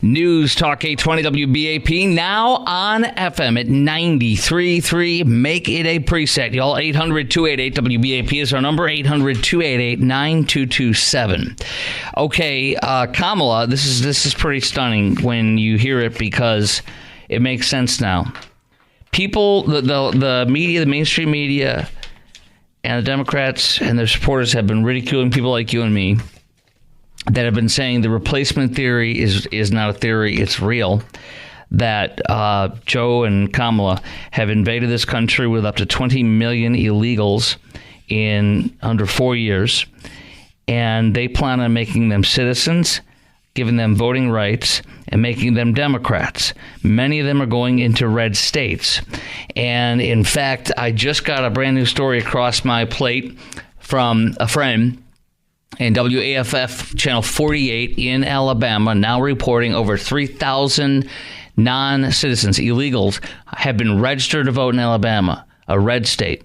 News Talk 820 WBAP, now on FM at 93.3. Make it a preset, y'all. 800-288-WBAP is our number, 800-288-9227. Okay, Kamala, this is pretty stunning when you hear it because it makes sense now. People, the media, the mainstream media, and the Democrats and their supporters have been ridiculing people like you and me that have been saying the replacement theory is not a theory, it's real, that Joe and Kamala have invaded this country with up to 20 million illegals in under 4 years, and they plan on making them citizens, giving them voting rights, and making them Democrats. Many of them are going into red states. And in fact, I just got a brand new story across my plate from a friend and WAFF Channel 48 in Alabama, now reporting over 3,000 non-citizens, illegals, have been registered to vote in Alabama, a red state.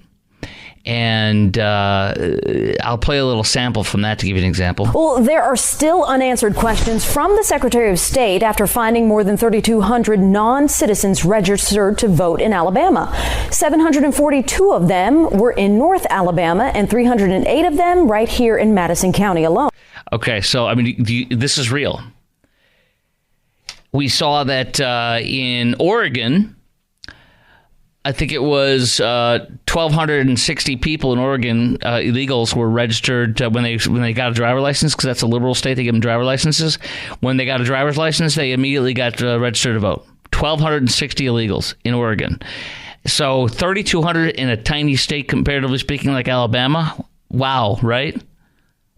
And I'll play a little sample from that to give you an example. Well, there are still unanswered questions from the Secretary of State after finding more than 3,200 non-citizens registered to vote in Alabama. 742 of them were in North Alabama and 308 of them right here in Madison County alone. Okay, so, I mean, this is real. We saw that in Oregon, I think it was 1,260 people in Oregon, illegals, were registered when they got a driver license, because that's a liberal state. They give them driver licenses. When they got a driver's license, they immediately got registered to vote. 1,260 illegals in Oregon. So 3,200 in a tiny state, comparatively speaking, like Alabama. Wow, right?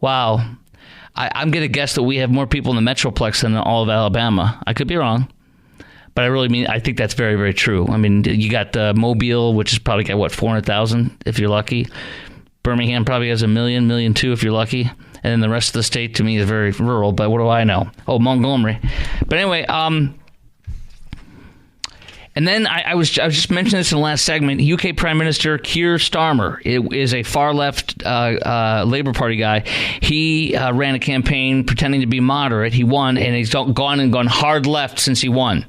Wow. I'm going to guess that we have more people in the Metroplex than all of Alabama. I could be wrong. But I think that's very, very true. I mean, you got Mobile, which is probably got, 400,000 if you're lucky. Birmingham probably has 1 million, 1.2 million if you're lucky. And then the rest of the state, to me, is very rural. But what do I know? Oh, Montgomery. But anyway, and then I was just mentioning this in the last segment. UK Prime Minister Keir Starmer is a far-left Labour Party guy. He ran a campaign pretending to be moderate. He won, and he's gone hard left since he won.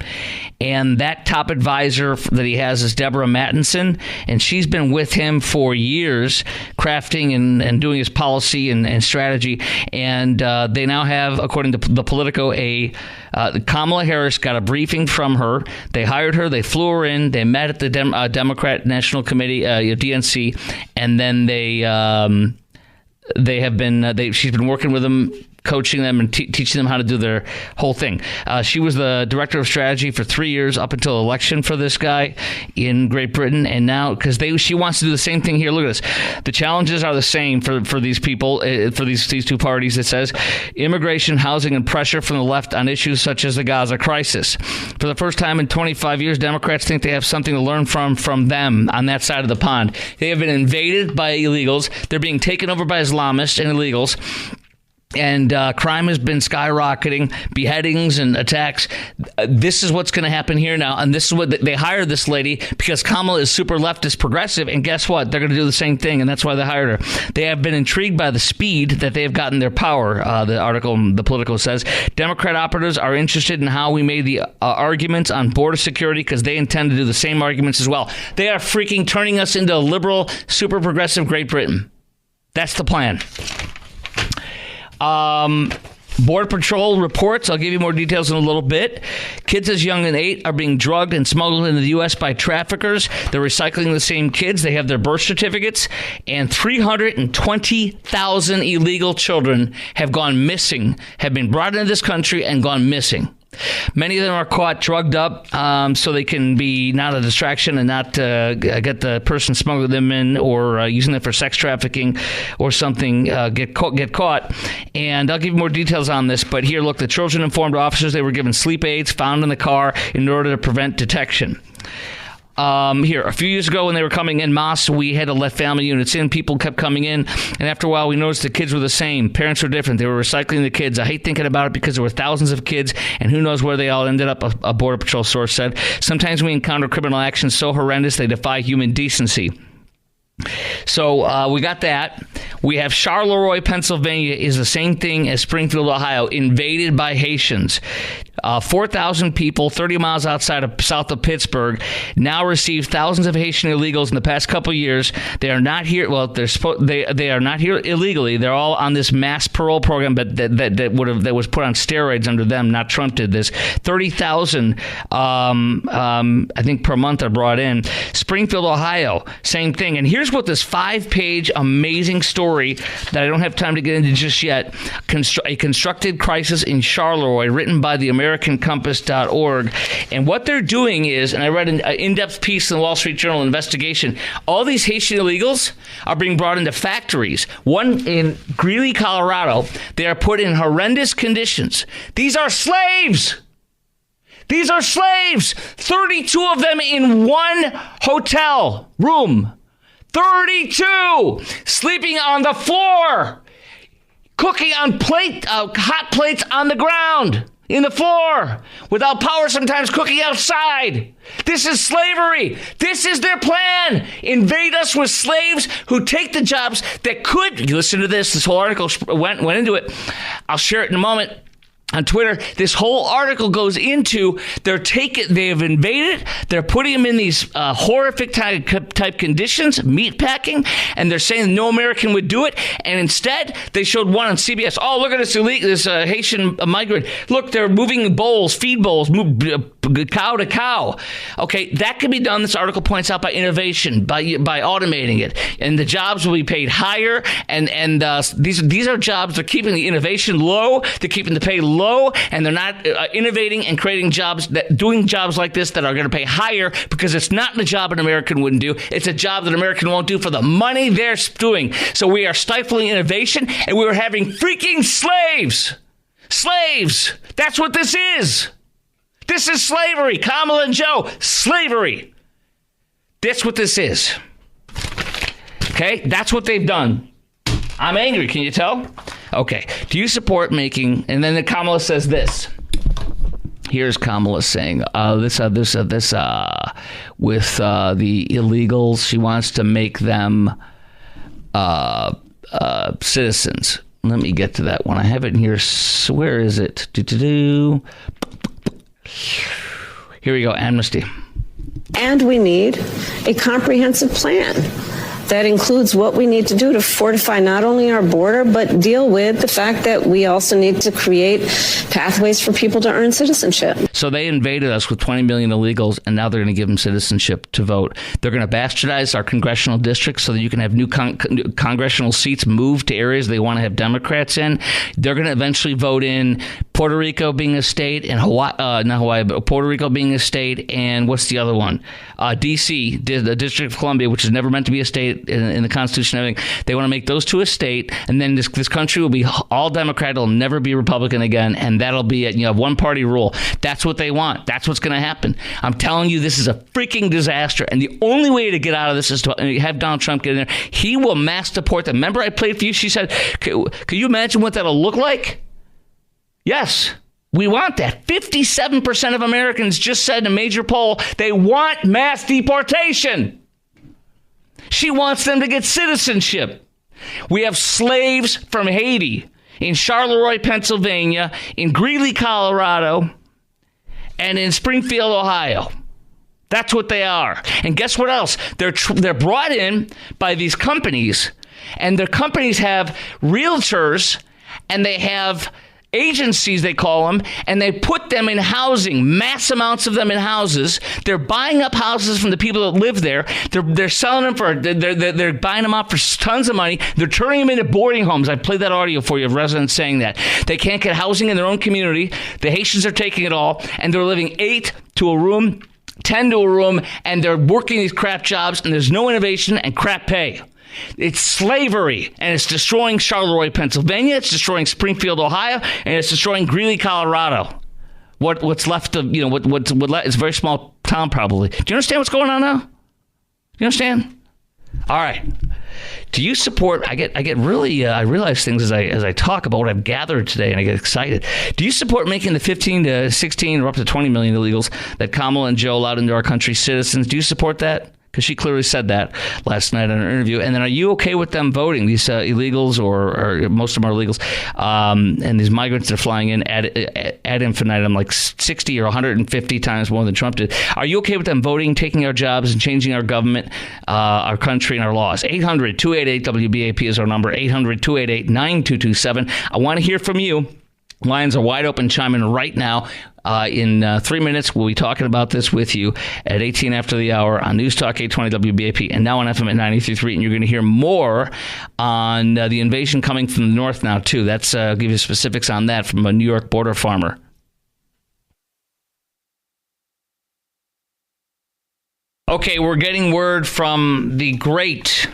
And that top advisor that he has is Deborah Mattinson, and she's been with him for years, crafting and doing his policy and strategy. And they now have, according to the Politico, Kamala Harris got a briefing from her. They hired her. They flew her in. They met at the Democrat National Committee, DNC, and then she's been working with them, coaching them and teaching them how to do their whole thing. She was the director of strategy for 3 years up until election for this guy in Great Britain. And now, because she wants to do the same thing here. Look at this. The challenges are the same for these people, for these two parties. It says immigration, housing, and pressure from the left on issues such as the Gaza crisis. For the first time in 25 years, Democrats think they have something to learn from them on that side of the pond. They have been invaded by illegals. They're being taken over by Islamists and illegals. And crime has been skyrocketing, beheadings and attacks. This is what's going to happen here now. And this is what they hired this lady because Kamala is super leftist progressive. And guess what? They're going to do the same thing. And that's why they hired her. They have been intrigued by the speed that they have gotten their power. The article, the Politico says, Democrat operatives are interested in how we made the arguments on border security because they intend to do the same arguments as well. They are freaking turning us into a liberal, super progressive Great Britain. That's the plan. Border Patrol reports, I'll give you more details in a little bit. Kids as young as 8 are being drugged and smuggled into the U.S. by traffickers. They're recycling the same kids. They have their birth certificates. And 320,000 illegal children have gone missing, have been brought into this country and gone missing. Many of them are caught drugged up so they can be not a distraction and not get the person smuggling them in or using them for sex trafficking or something, get caught. And I'll give you more details on this. But here, look, the children informed officers they were given sleep aids found in the car in order to prevent detection. Here, a few years ago when they were coming in mass, we had to let family units in. People kept coming in. And after a while, we noticed the kids were the same. Parents were different. They were recycling the kids. I hate thinking about it because there were thousands of kids, and who knows where they all ended up, a Border Patrol source said. Sometimes we encounter criminal actions so horrendous they defy human decency. So we got that. We have Charleroi, Pennsylvania is the same thing as Springfield, Ohio, invaded by Haitians. 4,000 people, 30 miles south of Pittsburgh, now receive thousands of Haitian illegals in the past couple of years. They are not here. Well, they are not here illegally. They're all on this mass parole program, but that was put on steroids under them. Not Trump did this. 30,000, I think, per month are brought in. Springfield, Ohio, same thing. And here's what this 5-page amazing story that I don't have time to get into just yet. A constructed crisis in Charleroi, written by the AmericanCompass.org. And what they're doing is, and I read an in-depth piece in the Wall Street Journal investigation, all these Haitian illegals are being brought into factories. One in Greeley, Colorado, they are put in horrendous conditions. These are slaves! These are slaves! 32 of them in one hotel room. 32! Sleeping on the floor! Cooking on hot plates on the ground, in the floor, without power, sometimes cooking outside. This is slavery. This is their plan. Invade us with slaves who take the jobs that could. You listen to this whole article went into it. I'll share it in a moment. On Twitter, this whole article goes into they have invaded, they're putting them in these horrific type conditions, meat packing, and they're saying no American would do it. And instead, they showed one on CBS. Oh, look at this Haitian migrant. Look, they're moving bowls, feed bowls, cow to cow. Okay, that can be done, this article points out, by innovation, by automating it. And the jobs will be paid higher. And these are jobs, they're keeping the innovation low, they're keeping the pay low, and they're not innovating and creating jobs, doing jobs like this that are going to pay higher, because it's not the job an American wouldn't do. It's a job that an American won't do for the money they're doing. So we are stifling innovation, and we are having freaking slaves. Slaves. That's what this is. This is slavery. Kamala and Joe, slavery. That's what this is. Okay? That's what they've done. I'm angry. Can you tell? Okay. Do you support making... And then Kamala says this. Here's Kamala saying this with the illegals. She wants to make them citizens. Let me get to that one. I have it in here. Where is it? Here we go. Amnesty. And we need a comprehensive plan that includes what we need to do to fortify not only our border, but deal with the fact that we also need to create pathways for people to earn citizenship. So they invaded us with 20 million illegals, and now they're going to give them citizenship to vote. They're going to bastardize our congressional districts so that you can have new congressional seats moved to areas they want to have Democrats in. They're going to eventually vote in Puerto Rico being a state, and Puerto Rico being a state, and what's the other one? D.C., the District of Columbia, which is never meant to be a state in the Constitution and everything. They want to make those two a state, and then this country will be all Democrat. It'll never be Republican again, and that'll be it. One-party rule. That's what they want. That's what's going to happen. I'm telling you, this is a freaking disaster, and the only way to get out of this is to have Donald Trump get in there. He will mass deport them. Remember I played for you? She said, can you imagine what that'll look like? Yes. We want that. 57% of Americans just said in a major poll they want mass deportation. She wants them to get citizenship. We have slaves from Haiti in Charleroi, Pennsylvania, in Greeley, Colorado, and in Springfield, Ohio. That's what they are. And guess what else? They're brought in by these companies, and their companies have realtors, and they have agencies, they call them, and they put them in housing, mass amounts of them in houses. They're buying up houses from the people that live there. They're selling them they're buying them up for tons of money. They're turning them into boarding homes. I played that audio for you of residents saying that. They can't get housing in their own community. The Haitians are taking it all, and they're living 8 to a room, 10 to a room, and they're working these crap jobs, and there's no innovation and crap pay. It's slavery, and it's destroying Charleroi, Pennsylvania. It's destroying Springfield, Ohio, and it's destroying Greeley, Colorado. What's left of it's a very small town, probably. Do you understand what's going on now? Do you understand? All right. Do you support? I get really I realize things as I talk about what I've gathered today, and I get excited. Do you support making the 15 to 16 or up to 20 million illegals that Kamala and Joe allowed into our country citizens? Do you support that? because she clearly said that last night in an interview. And then are you okay with them voting, these illegals, or most of them are illegals, and these migrants that are flying in ad infinitum, like 60 or 150 times more than Trump did? Are you okay with them voting, taking our jobs, and changing our government, our country, and our laws? 800-288-WBAP is our number, 800-288-9227. I want to hear from you. Lines are wide open. Chime in right now. In 3 minutes, we'll be talking about this with you at 18 after the hour on News Talk 820 WBAP and now on FM at 93.3. And you're going to hear more on the invasion coming from the north now, too. That's I'll give you specifics on that from a New York border farmer. Okay, we're getting word from the great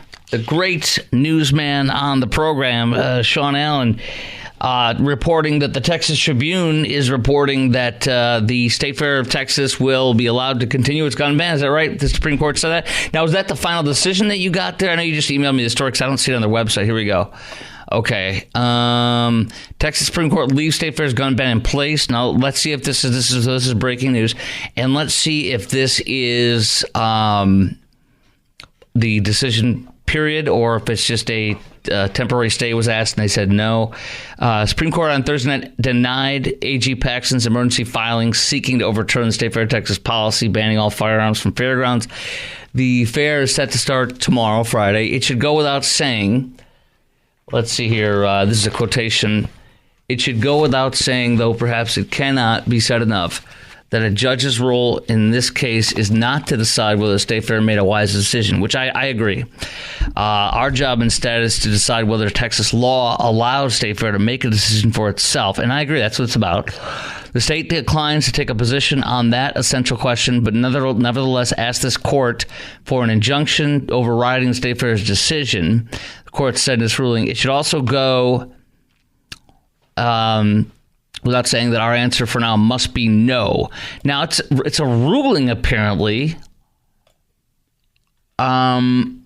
newsman on the program, Sean Allen, reporting that the Texas Tribune is reporting that the State Fair of Texas will be allowed to continue its gun ban. Is that right? The Supreme Court said that? Now, is that the final decision that you got there? I know you just emailed me the story because I don't see it on their website. Here we go. Okay. Texas Supreme Court leaves State Fair's gun ban in place. Now, let's see if this is breaking news. And let's see if this is the decision period, or if it's just a temporary stay was asked and they said no. Supreme Court on Thursday night denied AG Paxton's emergency filing seeking to overturn the State Fair of Texas policy banning all firearms from fairgrounds. The fair is set to start tomorrow, Friday. It should go without saying, let's see here, this is a quotation. It should go without saying, though perhaps it cannot be said enough, that a judge's role in this case is not to decide whether the State Fair made a wise decision, which I agree. Our job instead is to decide whether Texas law allows State Fair to make a decision for itself. And I agree, that's what it's about. The state declines to take a position on that essential question, but nevertheless asked this court for an injunction overriding the State Fair's decision. The court said in its ruling it should also go without saying that our answer for now must be no. Now, it's a ruling, apparently. I'm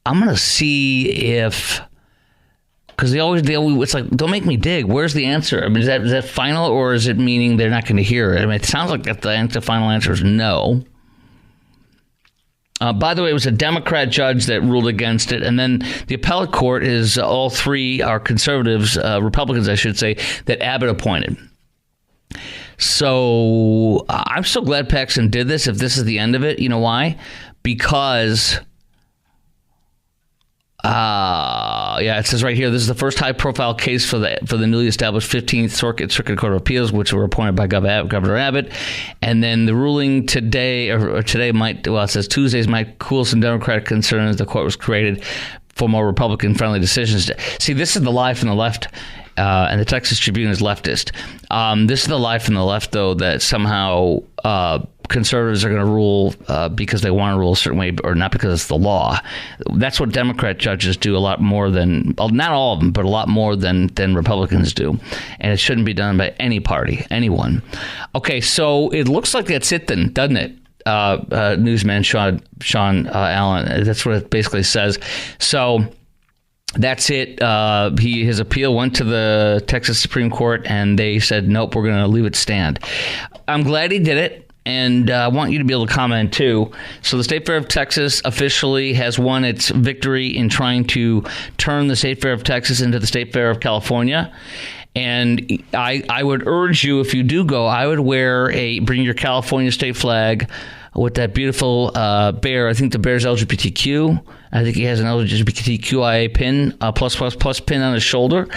going to see if... Because they always, it's like, don't make me dig. Where's the answer? I mean, is that final, or is it meaning they're not going to hear it? I mean, it sounds like the final answer is no. By the way, it was a Democrat judge that ruled against it. And then the appellate court is all three are conservatives, Republicans, I should say, that Abbott appointed. So I'm so glad Paxton did this, if this is the end of it. You know why? Because... it says right here, this is the first high-profile case for the newly established 15th Circuit Court of Appeals, which were appointed by Governor Abbott. And then the ruling today, or today it says Tuesdays might cool some Democratic concerns. The court was created for more Republican-friendly decisions. See, this is the lie from the left, and the Texas Tribune is leftist. This is the lie from the left, though, that somehow conservatives are going to rule because they want to rule a certain way, or not because it's the law. That's what Democrat judges do a lot more than, not all of them, but a lot more than Republicans do. And it shouldn't be done by any party, anyone. Okay, so it looks like that's it then, doesn't it? Newsman Sean Allen. That's what it basically says. So that's it. His appeal went to the Texas Supreme Court, and they said, nope, we're going to leave it stand. I'm glad he did it. And I want you to be able to comment, too. So the State Fair of Texas officially has won its victory in trying to turn the State Fair of Texas into the State Fair of California. And I would urge you, if you do go, I would bring your California state flag with that beautiful bear. I think the bear's LGBTQ. I think he has an LGBTQIA pin, plus pin on his shoulder.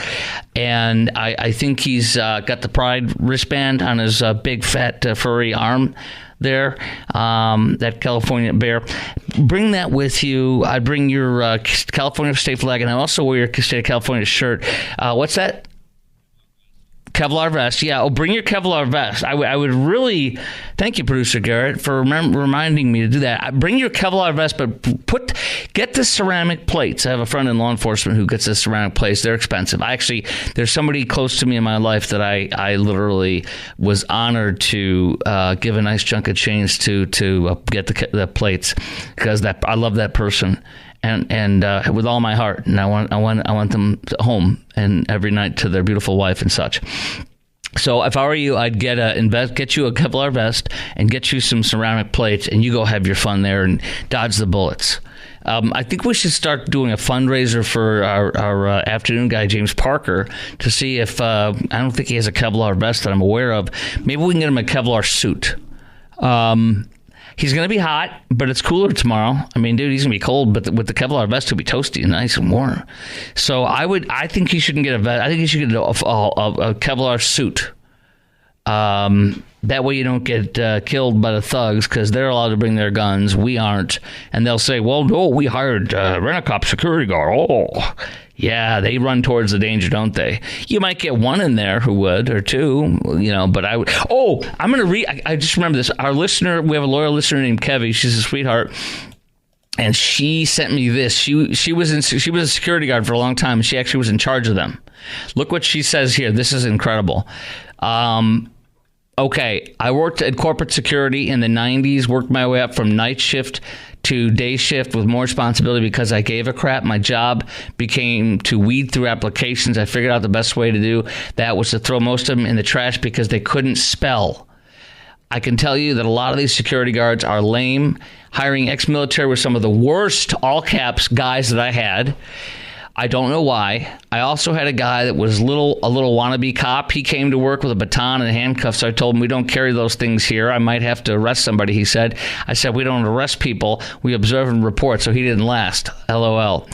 And I think he's got the pride wristband on his big, fat, furry arm there, that California bear. Bring that with you. I bring your California state flag, and I also wear your state of California shirt. What's that? Kevlar vest. Yeah, bring your Kevlar vest. I would really thank you, producer Garrett, for reminding me to do that. Bring your Kevlar vest, but get the ceramic plates. I have a friend in law enforcement who gets the ceramic plates. They're expensive. There's somebody close to me in my life that I literally was honored to give a nice chunk of change to get the plates, because I love that person. And with all my heart, and I want them home and every night to their beautiful wife and such. So if I were you, I'd get you a Kevlar vest and get you some ceramic plates, and you go have your fun there and dodge the bullets. I think we should start doing a fundraiser for our afternoon guy, James Parker, to see if I don't think he has a Kevlar vest that I'm aware of. Maybe we can get him a Kevlar suit. He's going to be hot, but it's cooler tomorrow. I mean, dude, he's going to be cold, but with the Kevlar vest, he'll be toasty and nice and warm. So I think he shouldn't get a vest. I think he should get a Kevlar suit. That way you don't get killed by the thugs, because they're allowed to bring their guns. We aren't. And they'll say, well, no, we hired Rent-A-Cop security guard. Oh, yeah, they run towards the danger, don't they? You might get one in there who would, or two, but I would. Oh, I'm going to read. I just remember this. Our listener, we have a loyal listener named Kevy. She's a sweetheart. And she sent me this. She was a security guard for a long time, and she actually was in charge of them. Look what she says here. This is incredible. Okay, I worked at corporate security in the 90s, worked my way up from night shift to day shift with more responsibility because I gave a crap. My job became to weed through applications. I figured out the best way to do that was to throw most of them in the trash because they couldn't spell. I can tell you that a lot of these security guards are lame. Hiring ex-military was some of the worst, all caps, guys that I had. I don't know why. I also had a guy that was a little wannabe cop. He came to work with a baton and handcuffs. I told him, we don't carry those things here. I might have to arrest somebody, he said. I said, we don't arrest people. We observe and report. So he didn't last. LOL.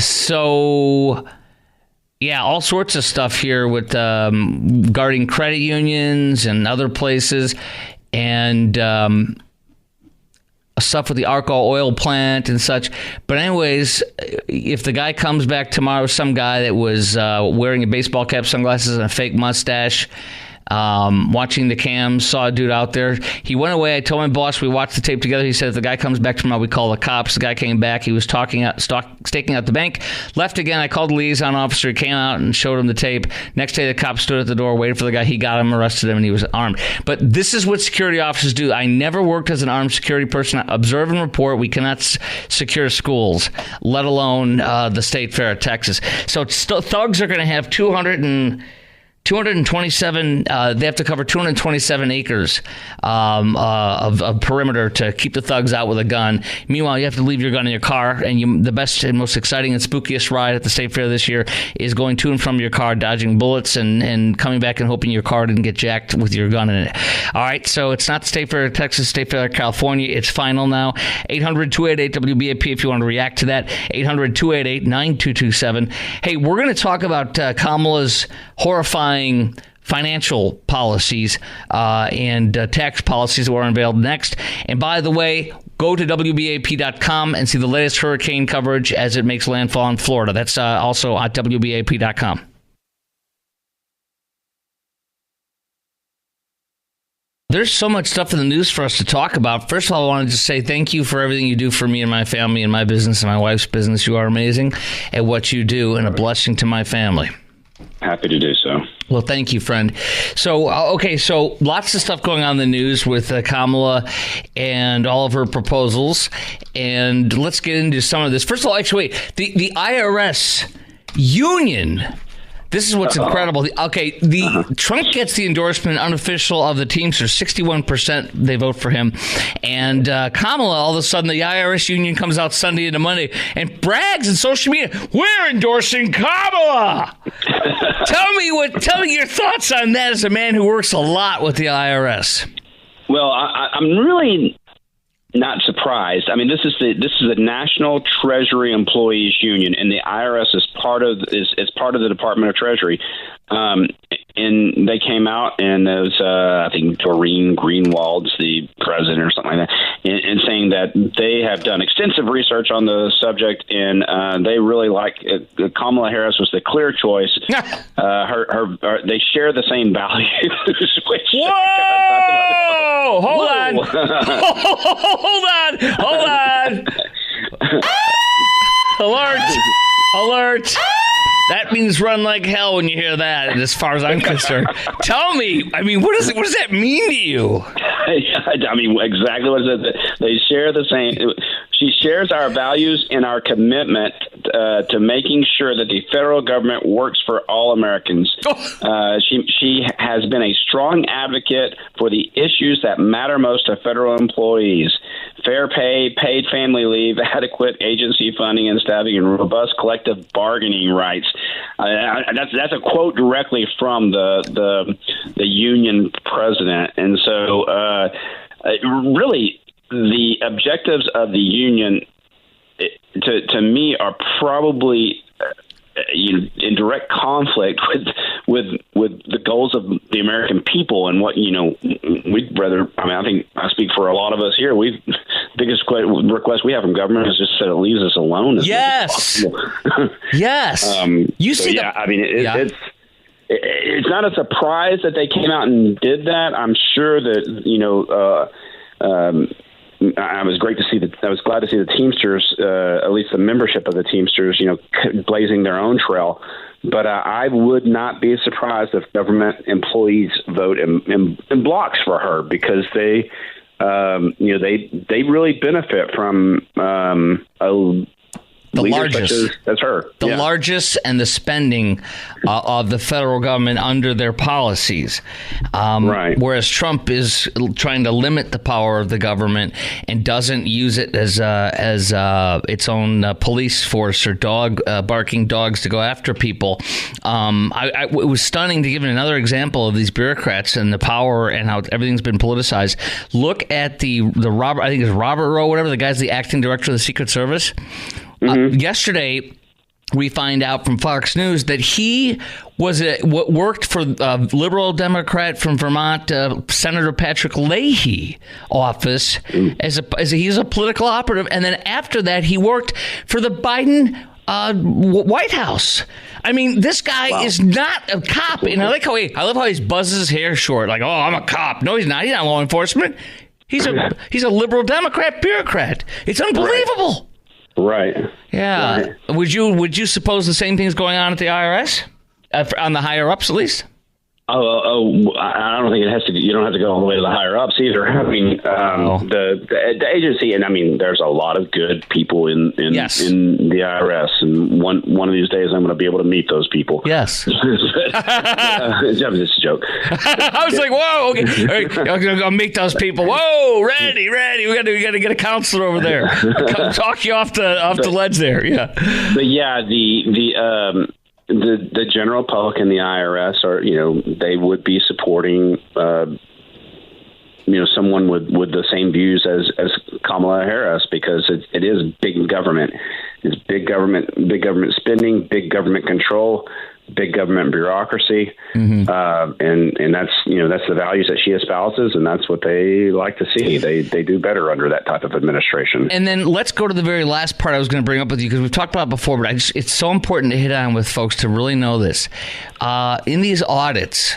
So, yeah, all sorts of stuff here with guarding credit unions and other places. And stuff with the Arco oil plant and such. But anyways, if the guy comes back tomorrow, some guy that was wearing a baseball cap, sunglasses, and a fake mustache, watching the cams, saw a dude out there. He went away. I told my boss, we watched the tape together. He said, if the guy comes back tomorrow, we call the cops. The guy came back. He was staking out the bank. Left again. I called the liaison officer. He came out and showed him the tape. Next day, the cop stood at the door, waited for the guy. He got him, arrested him, and he was armed. But this is what security officers do. I never worked as an armed security person. I observe and report. We cannot secure schools, let alone the State Fair of Texas. So thugs are going to have 227, they have to cover 227 acres of perimeter to keep the thugs out with a gun. Meanwhile, you have to leave your gun in your car, and the best and most exciting and spookiest ride at the State Fair this year is going to and from your car, dodging bullets and coming back and hoping your car didn't get jacked with your gun in it. All right, so it's not the State Fair of Texas, State Fair of California. It's final now. 800-288-WBAP if you want to react to that. 800-288-9227. Hey, we're going to talk about Kamala's horrifying financial policies and tax policies that were unveiled next. And by the way, go to WBAP.com and see the latest hurricane coverage as it makes landfall in Florida. That's also at WBAP.com. There's so much stuff in the news for us to talk about. First of all, I wanted to say thank you for everything you do for me and my family and my business and my wife's business. You are amazing at what you do and a blessing to my family. Happy to do so. Well, thank you, friend. So, okay, so lots of stuff going on in the news with Kamala and all of her proposals. And let's get into some of this. First of all, actually, wait, the IRS union. This is what's incredible. Trump gets the endorsement unofficial of the Teamsters. 61% they vote for him. And Kamala, all of a sudden, the IRS union comes out Sunday into Monday and brags on social media, we're endorsing Kamala. Tell me your thoughts on that as a man who works a lot with the IRS. Well, I'm really not surprised. I mean, this is the National Treasury Employees Union, and the IRS is part of the Department of Treasury. And they came out, and there was, I think, Doreen Greenwald's the president or something like that, and saying that they have done extensive research on the subject, and they really like Kamala Harris was the clear choice. They share the same values. Whoa! Hold on! Alert! That means run like hell when you hear that, as far as I'm concerned. Tell me, I mean, what does that mean to you? I mean, exactly what it is. They share the same. She shares our values and our commitment to making sure that the federal government works for all Americans. She has been a strong advocate for the issues that matter most to federal employees: fair pay, paid family leave, adequate agency funding and staffing, and robust collective bargaining rights. That's a quote directly from the union president. And so really the objectives of the union to me are probably in direct conflict with the goals of the American people and what we'd rather. I mean, I think I speak for a lot of us here. Biggest request we have from government is just that it leaves us alone. Yes. Yes. It's not a surprise that they came out and did that. I'm sure that I was glad to see the Teamsters, at least the membership of the Teamsters, blazing their own trail. But I would not be surprised if government employees vote in blocks for her, because they really benefit from the largest. That's her. The largest and the spending of the federal government under their policies. Right. Whereas Trump is trying to limit the power of the government and doesn't use it as its own police force or barking dogs to go after people. It was stunning to give another example of these bureaucrats and the power and how everything's been politicized. Look at the Robert, I think it's Robert Rowe, whatever, the guy's the acting director of the Secret Service. Yesterday, we find out from Fox News that he worked for a liberal Democrat from Vermont, Senator Patrick Leahy office he's a political operative, and then after that he worked for the Biden White House. I mean, this guy is not a cop. And I love how he buzzes his hair short, like, "Oh, I'm a cop." No, he's not. He's not law enforcement. He's a liberal Democrat bureaucrat. It's unbelievable. Right. Yeah. Right. Would you suppose the same thing's going on at the IRS, on the higher ups at least? I don't think it has to. You don't have to go all the way to the higher ups either. I mean, the agency, and I mean, there's a lot of good people in the IRS, and one of these days I'm going to be able to meet those people. Yes. It's a joke. I was like, whoa, okay, all right, I'm going to meet those people. Whoa, ready. We got to get a counselor over there. Come talk you off the ledge there. Yeah. But yeah, the general public and the IRS are, they would be supporting, someone with the same views as Kamala Harris, because it is big government. It's big government spending, big government control, big government bureaucracy, and that's the values that she espouses, and that's what they like to see. They do better under that type of administration. And then let's go to the very last part I was going to bring up with you, because we've talked about it before, but it's so important to hit on with folks to really know this. In these audits,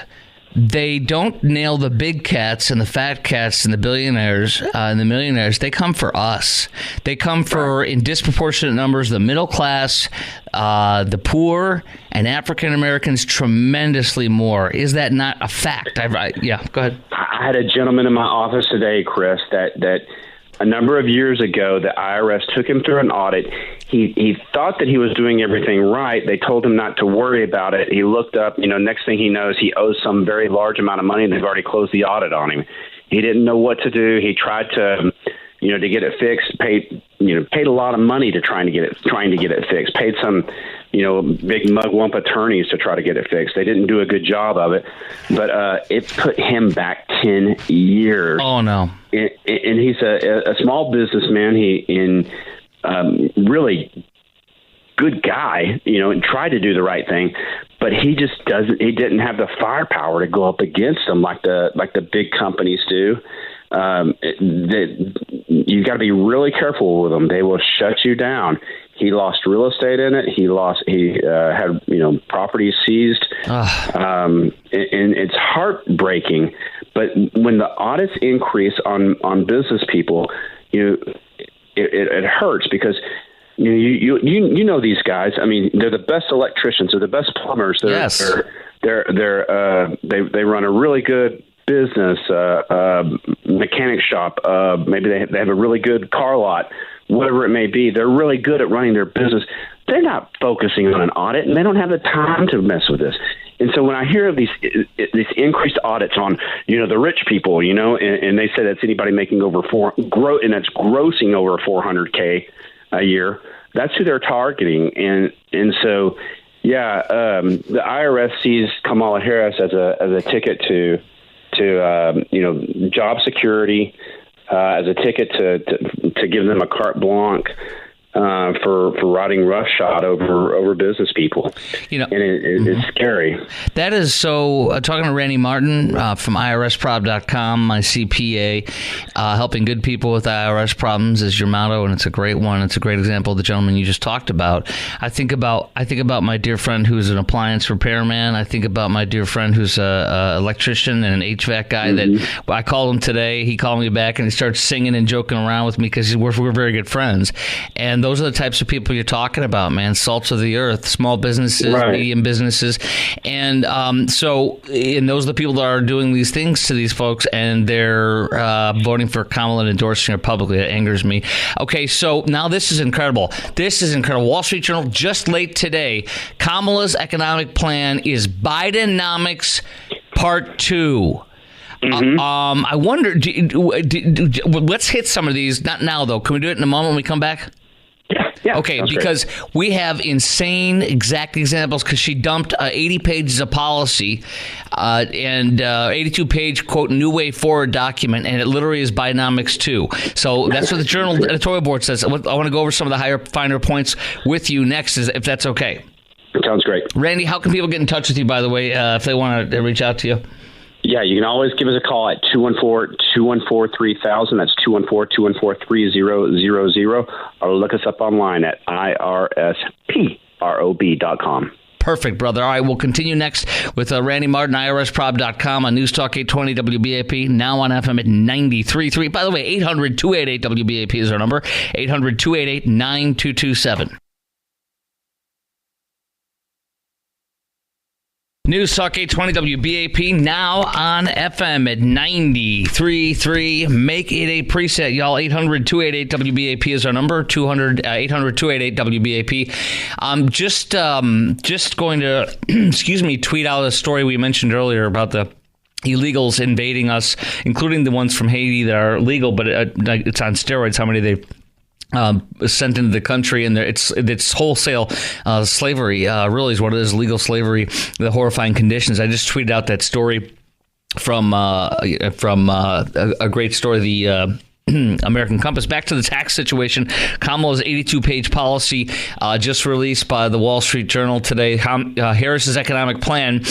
they don't nail the big cats and the fat cats and the billionaires and the millionaires. They come for us. They come for, in disproportionate numbers, the middle class, the poor, and African Americans tremendously more. Is that not a fact? Yeah, go ahead. I had a gentleman in my office today, Chris, that a number of years ago, the IRS took him through an audit. He thought that he was doing everything right. They told him not to worry about it. He looked up, next thing he knows, he owes some very large amount of money, and they've already closed the audit on him. He didn't know what to do. He tried to get it fixed, paid a lot of money trying to get it fixed, paid some, big mugwump attorneys to try to get it fixed. They didn't do a good job of it, but it put him back 10 years. Oh, no. And he's a small businessman. Really good guy, and tried to do the right thing, but he didn't have the firepower to go up against them like the big companies do. You've got to be really careful with them. They will shut you down. He lost real estate in it. He had property seized. And it's heartbreaking. But when the audits increase on business people, it hurts, because you know these guys. I mean, they're the best electricians. They're the best plumbers. They run a really good business, mechanic shop, maybe they have a really good car lot, whatever it may be. They're really good at running their business. They're not focusing on an audit, and they don't have the time to mess with this. And so when I hear of these increased audits on, the rich people, and they say that's anybody making over and that's grossing over $400K a year, that's who they're targeting. And so, the IRS sees Kamala Harris as a ticket to job security, as a ticket to give them a carte blanche for riding roughshod over business people. And it's scary. That is so. Talking to Randy Martin from IRSprob.com, my CPA, helping good people with IRS problems is your motto, and it's a great one. It's a great example of the gentleman you just talked about. I think about my dear friend who's an appliance repairman. I think about my dear friend who's a electrician and an HVAC guy. That I called him today. He called me back and he started singing and joking around with me because we're very good friends. And those are the types of people you're talking about, man. Salts of the earth, small businesses, medium businesses. And and those are the people that are doing these things to these folks, and they're voting for Kamala and endorsing her publicly. It angers me. Okay, so now this is incredible. Wall Street Journal, just late today, Kamala's economic plan is Bidenomics Part 2. I wonder, let's hit some of these. Not now, though. Can we do it in a moment when we come back? Yeah, okay, because we have insane exact examples, because she dumped 80 pages of policy and 82-page, quote, New Way Forward document, and it literally is Bidenomics 2. So that's what the Journal editorial board says. I want to go over some of the finer points with you next, if that's okay. Sounds great. Randy, how can people get in touch with you, by the way, if they want to reach out to you? Yeah, you can always give us a call at 214-214-3000. That's 214-214-3000. Or look us up online at irsprob.com. Perfect, brother. All right, we'll continue next with Randy Martin, irsprob.com on News Talk 820 WBAP, now on FM at 93.3. By the way, 800-288-WBAP is our number, 800-288-9227. News Talk 820 WBAP, now on FM at 93.3. Make it a preset, y'all. 800-288-WBAP is our number. 800-288-WBAP. I'm just going to, tweet out a story we mentioned earlier about the illegals invading us, including the ones from Haiti that are legal, but it's on steroids how many they've sent into the country, and it's wholesale slavery. Really is what it is, legal slavery, the horrifying conditions. I just tweeted out that story from a great story, the American Compass. Back to the tax situation. Kamala's 82-page policy just released by the Wall Street Journal today. Harris's economic plan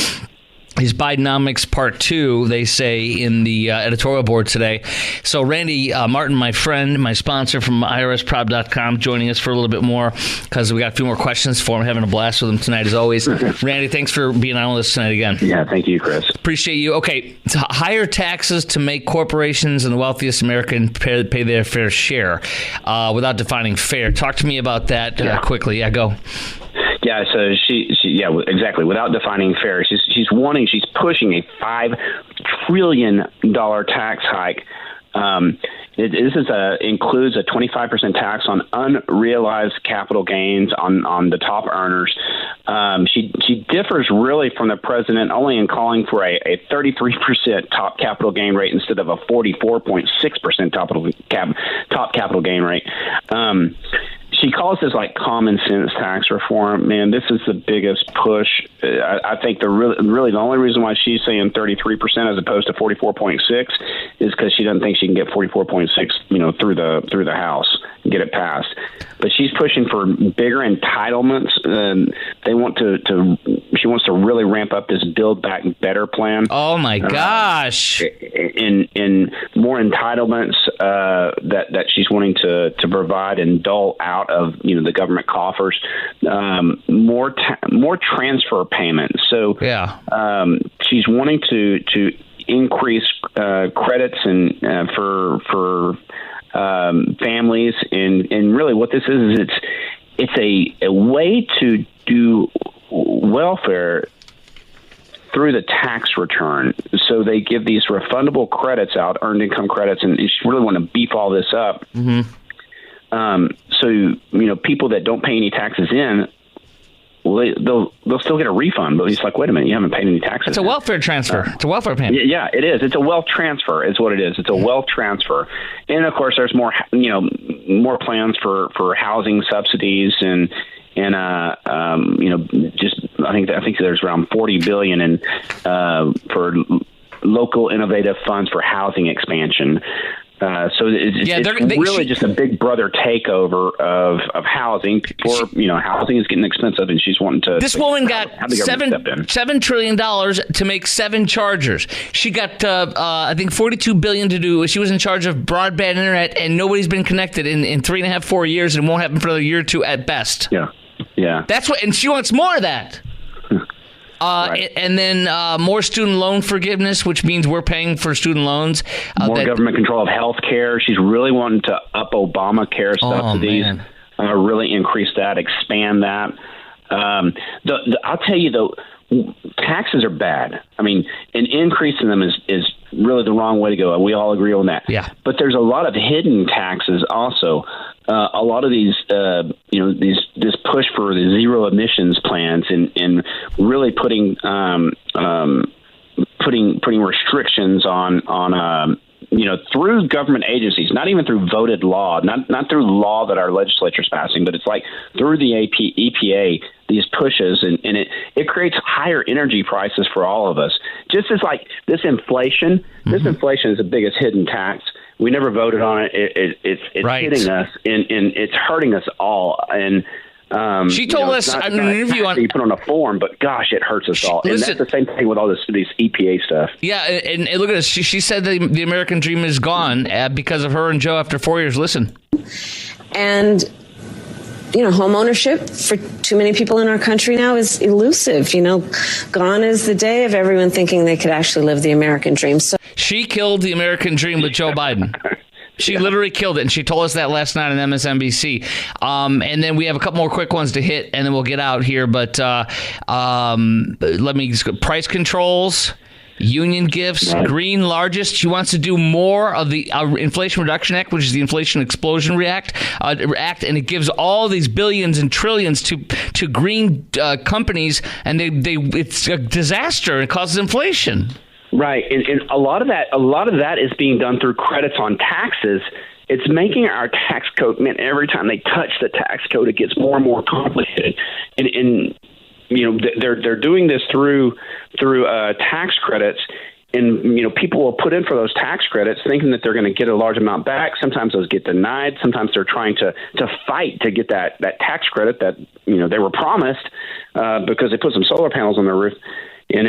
is Bidenomics Part 2, they say in the editorial board today. So Randy Martin, my friend, my sponsor from IRSprob.com, joining us for a little bit more because we got a few more questions for him. Having a blast with him tonight as always. Randy, thanks for being on with us tonight again. Yeah, thank you, Chris. Appreciate you. Okay, higher taxes to make corporations and the wealthiest Americans pay their fair share without defining fair. Talk to me about that quickly. Yeah, go. Yeah, so she exactly. Without defining fair, she's pushing a $5 trillion tax hike. Includes a 25% tax on unrealized capital gains on the top earners. She differs really from the president only in calling for a 33% top capital gain rate instead of a 44.6% top capital gain rate. She calls this like common sense tax reform. Man, this is the biggest push. I think the only reason why she's saying 33% as opposed to 44.6 is because she doesn't think she can get 44.6, through the House and get it passed. But she's pushing for bigger entitlements. She wants to really ramp up this Build Back Better plan. Oh my gosh! In more entitlements that she's wanting to provide and dole out of the government coffers. More transfer payments. So she's wanting to increase credits and for families, and really what this is it's a way to do welfare through the tax return. So they give these refundable credits out, earned income credits, and you really want to beef all this up. So people that don't pay any taxes in, well, they'll still get a refund. But he's like, wait a minute, you haven't paid any taxes. It's a welfare transfer. It's a welfare payment. Yeah, it is. It's a wealth transfer is what it is. It's a wealth transfer. And, of course, there's more plans for housing subsidies and just I think there's around $40 billion for local innovative funds for housing expansion. So it's really just a big brother takeover of housing. Housing is getting expensive, and she's wanting to. This woman got $7 trillion to make 7 chargers. She got, I think, $42 billion to do. She was in charge of broadband internet, and nobody's been connected in 3.5, 4 years, and it won't happen for another year or two at best. Yeah. That's what, and she wants more of that. Right. And then more student loan forgiveness, which means we're paying for student loans. More government control of health care. She's really wanting to up Obamacare subsidies, really increase that, expand that. I'll tell you, though, taxes are bad. I mean, and increasing them is really the wrong way to go. We all agree on that. Yeah. But there's a lot of hidden taxes also. A lot of these, this push for the zero emissions plans and really putting restrictions on through government agencies, not even through voted law, not through law that our legislature is passing, but it's like through the EPA, these pushes, and it creates higher energy prices for all of us. Just as like this inflation, this inflation is the biggest hidden tax. We never voted on it. It's right. Hitting us, and it's hurting us all. And she told us in an interview you put on a form, but gosh, it hurts us all. And that's the same thing with all these EPA stuff. Yeah, and look at this. She said the American dream is gone because of her and Joe after 4 years. Listen. And home ownership for too many people in our country now is elusive. Gone is the day of everyone thinking they could actually live the American dream. So she killed the American dream with Joe Biden. She literally killed it, and she told us that last night on MSNBC. And then we have a couple more quick ones to hit, and then we'll get out here. But let me just go. Price controls. Union gifts, green largest. She wants to do more of the Inflation Reduction Act, which is the Inflation Explosion Act, and it gives all these billions and trillions to green companies, and it's a disaster. It causes inflation. Right, and a lot of that is being done through credits on taxes. It's making our tax code. Man, every time they touch the tax code, it gets more and more complicated, and they're doing this through tax credits, and people will put in for those tax credits thinking that they're going to get a large amount back. Sometimes those get denied. Sometimes they're trying to fight to get that tax credit that they were promised because they put some solar panels on their roof, and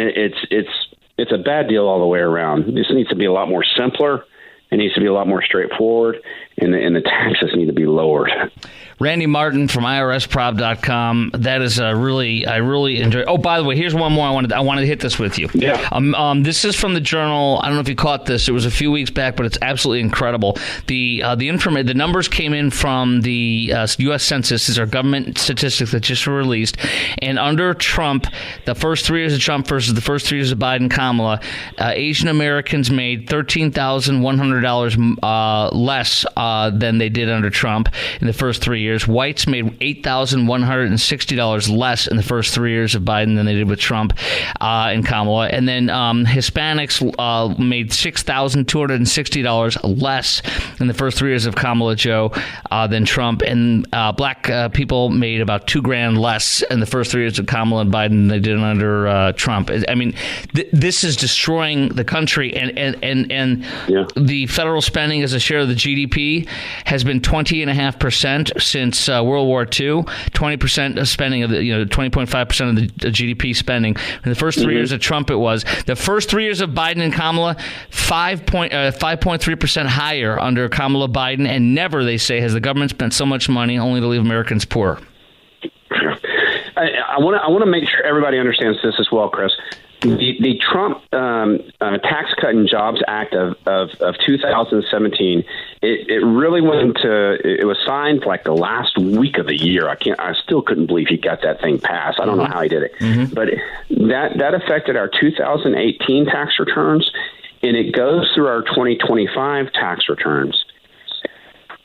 it's a bad deal all the way around. This needs to be a lot more simpler. It needs to be a lot more straightforward, and the taxes need to be lowered. Randy Martin from IRSprob.com. That is I really enjoy. Oh, by the way, here's one more I wanted to hit this with you. Yeah. This is from the Journal. I don't know if you caught this. It was a few weeks back, but it's absolutely incredible. The numbers came in from the U.S. Census. These are government statistics that just were released. And under Trump, the first 3 years of Trump versus the first 3 years of Biden, Kamala, Asian Americans made $13,100 less than they did under Trump in the first 3 years. Whites made $8,160 less in the first 3 years of Biden than they did with Trump and Kamala. And then Hispanics made $6,260 less in the first 3 years of Kamala, Joe, than Trump. And black people made about $2,000 less in the first 3 years of Kamala and Biden than they did under Trump. I mean, this is destroying the country. And the federal spending as a share of the GDP has been 20.5% since World War II. 20% of spending of 20.5% of the GDP spending. In the first 3 years of Trump, it was the first 3 years of Biden and Kamala, 5.3% higher under Kamala Biden, and never, they say, has the government spent so much money only to leave Americans poor. I want to make sure everybody understands this as well, Chris. The Trump Tax Cut and Jobs Act of 2017, it really went into, it was signed like the last week of the year. I still couldn't believe he got that thing passed. I don't know how he did it, but that affected our 2018 tax returns, and it goes through our 2025 tax returns.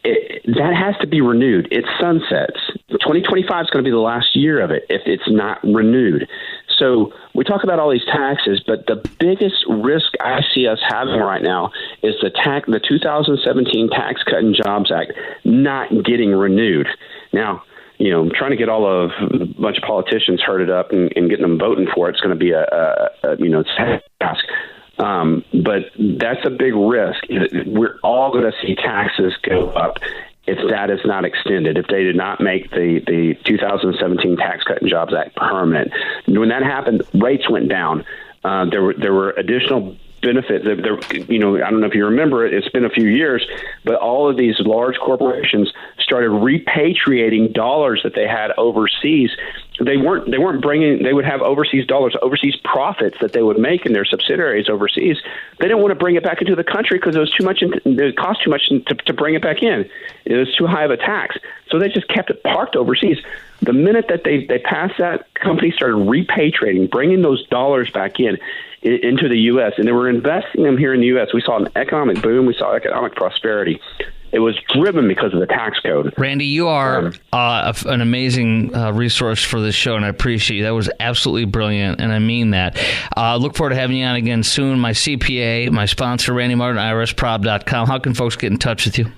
That has to be renewed. It sunsets. 2025 is going to be the last year of it if it's not renewed. So we talk about all these taxes, but the biggest risk I see us having right now is the 2017 Tax Cut and Jobs Act not getting renewed. Now, trying to get a bunch of politicians herded up and getting them voting for it's going to be a task. But that's a big risk. We're all going to see taxes go up if that is not extended, if they did not make the 2017 Tax Cut and Jobs Act permanent. When that happened, rates went down. There were additional benefits. I don't know if you remember it. It's been a few years, but all of these large corporations started repatriating dollars that they had overseas. They weren't bringing. They would have overseas dollars, overseas profits that they would make in their subsidiaries overseas. They didn't want to bring it back into the country because it was too much. It cost too much to bring it back in. It was too high of a tax, so they just kept it parked overseas. The minute that they passed that, companies started repatriating, bringing those dollars back into the U.S., and they were investing them here in the U.S. We saw an economic boom. We saw economic prosperity. It was driven because of the tax code. Randy, you are an amazing resource for this show, and I appreciate you. That was absolutely brilliant, and I mean that. Look forward to having you on again soon. My CPA, my sponsor, Randy Martin, irsprob.com. How can folks get in touch with you?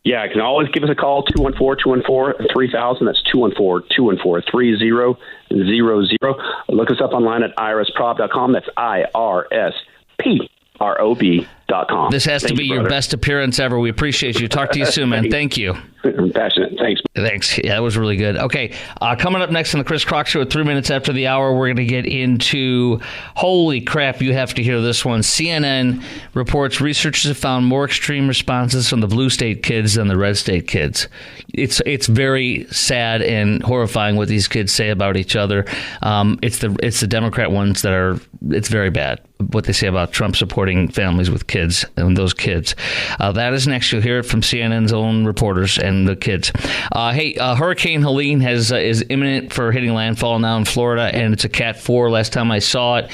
Yeah, you can always give us a call, 214-214-3000. That's 214-214-3000. Look us up online at irsprob.com. That's irsprob.com. This has to be your best appearance ever. We appreciate you. Talk to you soon, man. Thank you. I'm passionate. Thanks. Yeah, that was really good. Okay, coming up next on the Chris Crock Show at 3 minutes after the hour, we're going to get into, holy crap, you have to hear this one. CNN reports researchers have found more extreme responses from the blue state kids than the red state kids. It's very sad and horrifying what these kids say about each other. It's the Democrat ones that are, it's very bad what they say about Trump supporting families with kids and those kids. That is next. You'll hear it from CNN's own reporters and the kids. Hurricane Helene is imminent for hitting landfall now in Florida, and it's a Cat 4 last time I saw it.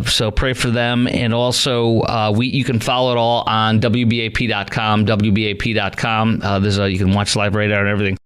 So pray for them. And also, you can follow it all on WBAP.com, WBAP.com. You can watch live radar and everything.